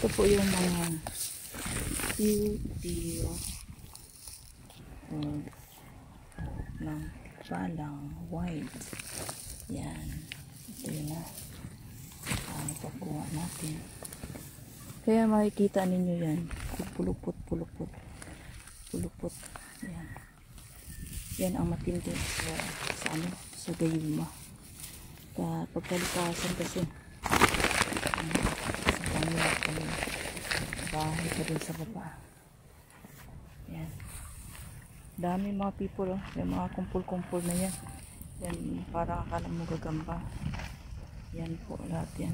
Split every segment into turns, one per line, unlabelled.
Ito po yung mga tiyo ng palang white. Yan. Ito yun na. Pagkuha natin. Kaya makikita ninyo yan. Pulupot. Yan. Yan ang matindi sa gayuma. Pagkalikasan kasi sa kanila bahay pa rin sa baba. Yan. Dami mga people, oh. May mga kumpul-kumpul na yan. Yan, para akala mo gagamba. Yan po, lahat yan.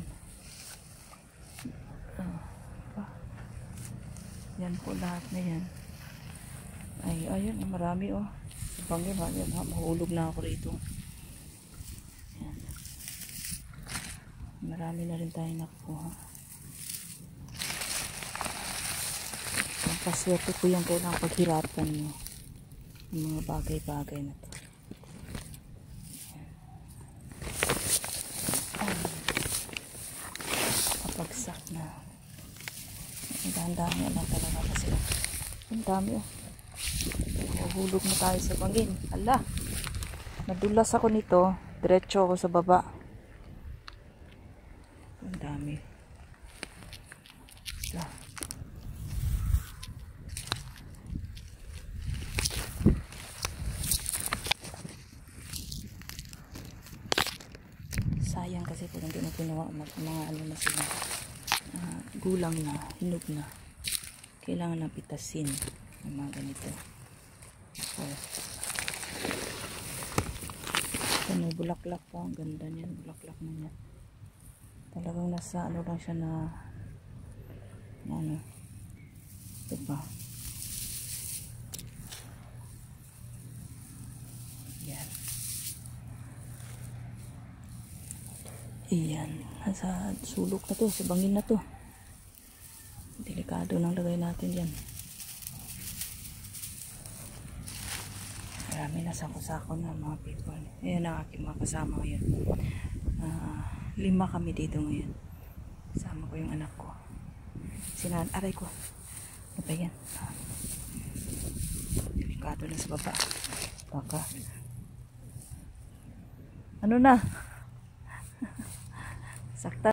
Yan po lahat na yan. Ay, ayun, marami, oh. Bangin, mahulog na ako rito. Yan. Marami na rin tayo nakuha. Ang paswerte po yung kailangang paghirapan nyo. Yung mga bagay-bagay na to. Kapagsak na. Dahan-dahan lang talaga kasi. Ang dami, oh. Mahulog na tayo sa bangin. Hala. Nadulas ako nito. Diretso ako sa baba. Ang dami. Hala. Sayang kasi kung hindi na ginawa mga ano na sila. Gulang na, hinog na. Kailangan na pitasin ng mga ganito. Ano, bulaklak po. Ang ganda niyan. Bulaklak na niya. Talagang nasa ano lang siya na ano. Diba? Yan. Iyan. Nasa sulok na to. Sa bangin na to. Delikado nang lagay natin yan. Marami na sako-sako na mga people. Ayan ang aking mga kasama ngayon. 5 kami dito ngayon. Kasama ko yung anak ko. Aray ko. Ano ba yan? Delikado na sa baba. Baka. Ano na? Sakta.